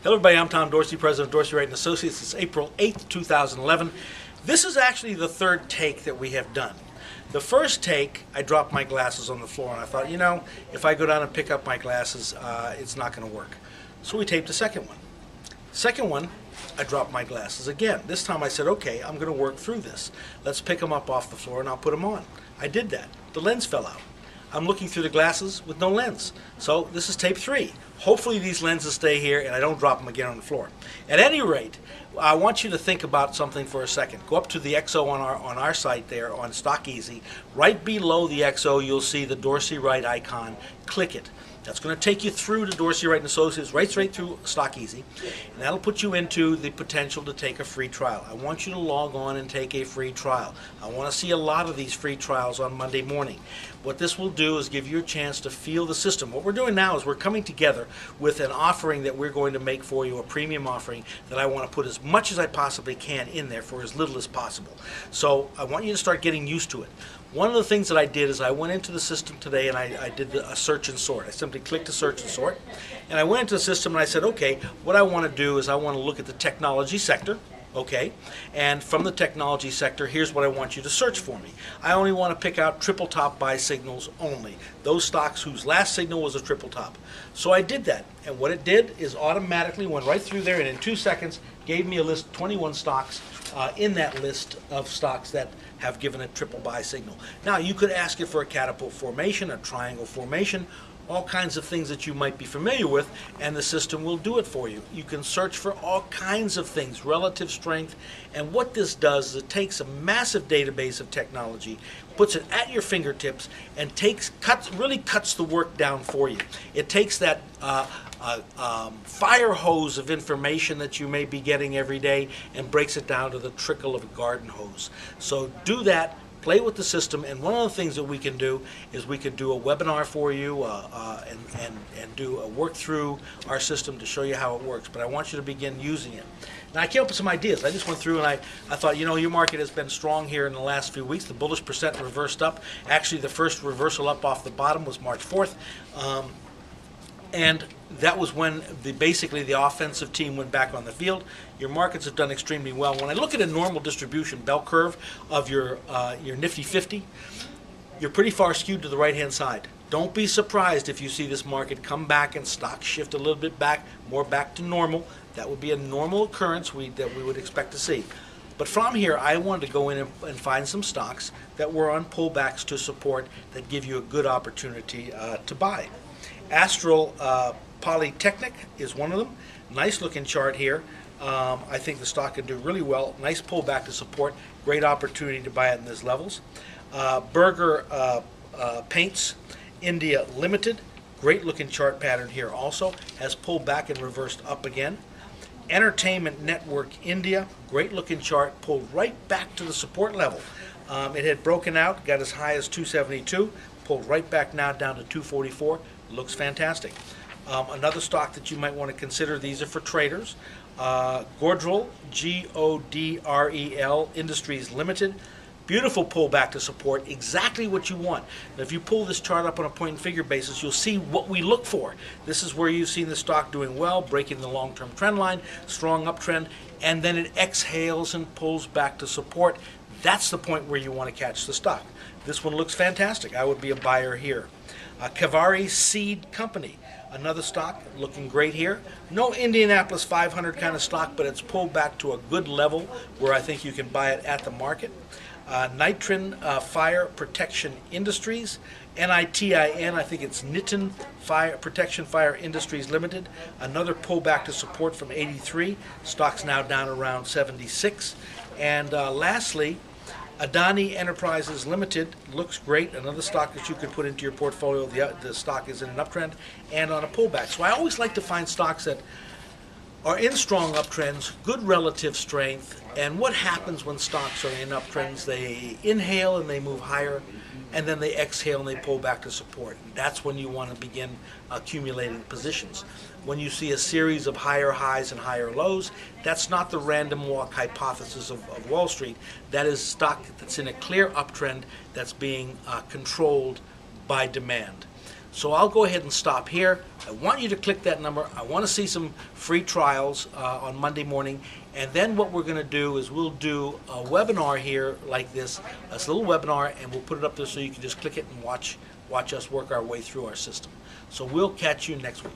Hello everybody, I'm Tom Dorsey, President of Dorsey Wright & Associates. It's April 8th, 2011. This is actually the third take that we have done. The first take, I dropped my glasses on the floor and I thought, if I go down and pick up my glasses, it's not going to work. So we taped the second one. Second one, I dropped my glasses again. This time I said, okay, I'm going to work through this. Let's pick them up off the floor and I'll put them on. I did that. The lens fell out. I'm looking through the glasses with no lens. So this is tape 3. Hopefully these lenses stay here and I don't drop them again on the floor. At any rate, I want you to think about something for a second. Go up to the XO on our site there on Stock Easy. Right below the XO you'll see the Dorsey Wright icon. Click it. That's going to take you through to Dorsey Wright & Associates, right straight through Stock Easy. And that'll put you into the potential to take a free trial. I want you to log on and take a free trial. I want to see a lot of these free trials on Monday morning. What this will do is give you a chance to feel the system. What we're doing now is we're coming together with an offering that we're going to make for you, a premium offering that I want to put as much as I possibly can in there for as little as possible. So I want you to start getting used to it. One of the things that I did is I went into the system today and I did a search and sort. I simply clicked to search and sort. And I went into the system and I said, okay, what I want to do is I want to look at the technology sector. Okay, and from the technology sector, here's what I want you to search for me. I only want to pick out triple top buy signals only. Those stocks whose last signal was a triple top. So I did that, and what it did is automatically went right through there and in 2 seconds gave me a list of 21 stocks in that list of stocks that have given a triple buy signal. Now you could ask it for a catapult formation, a triangle formation, all kinds of things that you might be familiar with, and the system will do it for you. You can search for all kinds of things, relative strength, and what this does is it takes a massive database of technology, puts it at your fingertips, and really cuts the work down for you. It takes that fire hose of information that you may be getting every day and breaks it down to the trickle of a garden hose. So do that. Play with the system, and one of the things that we can do is we could do a webinar for you and do a work through our system to show you how it works. But I want you to begin using it. Now I came up with some ideas. I just went through and I thought, your market has been strong here in the last few weeks. The bullish percent reversed up. Actually, the first reversal up off the bottom was March 4th. And that was when basically the offensive team went back on the field. Your markets have done extremely well. When I look at a normal distribution bell curve of your Nifty 50, you're pretty far skewed to the right-hand side. Don't be surprised if you see this market come back and stocks shift a little bit back, more back to normal. That would be a normal occurrence that we would expect to see. But from here, I wanted to go in and find some stocks that were on pullbacks to support that give you a good opportunity to buy. Astral Polytechnic is one of them. Nice looking chart here. I think the stock can do really well. Nice pullback to support. Great opportunity to buy it in these levels. Burger Paints India Limited. Great looking chart pattern here also. Has pulled back and reversed up again. Entertainment Network India. Great looking chart. Pulled right back to the support level. It had broken out. Got as high as 272. Pulled right back now down to 244. Looks fantastic. Another stock that you might want to consider, these are for traders. Godrel, Godrel Industries Limited. Beautiful pullback to support, exactly what you want. Now, if you pull this chart up on a point and figure basis, you'll see what we look for. This is where you've seen the stock doing well, breaking the long-term trend line, strong uptrend, and then it exhales and pulls back to support. That's the point where you want to catch the stock. This one looks fantastic. I would be a buyer here. Kavari Seed Company, another stock looking great here. No Indianapolis 500 kind of stock, but it's pulled back to a good level where I think you can buy it at the market. Nitrin Fire Protection Industries, NITIN, I think it's Nitin Protection Fire Industries Limited. Another pullback to support from 83. Stock's now down around 76. And lastly, Adani Enterprises Limited looks great. Another stock that you could put into your portfolio. The stock is in an uptrend and on a pullback. So I always like to find stocks that are in strong uptrends, good relative strength, and what happens when stocks are in uptrends? They inhale and they move higher, and then they exhale and they pull back to support. And that's when you want to begin accumulating positions. When you see a series of higher highs and higher lows, that's not the random walk hypothesis of Wall Street. That is stock that's in a clear uptrend that's being controlled by demand. So I'll go ahead and stop here. I want you to click that number. I want to see some free trials on Monday morning. And then what we're going to do is we'll do a webinar here like this, a little webinar, and we'll put it up there so you can just click it and watch us work our way through our system. So we'll catch you next week.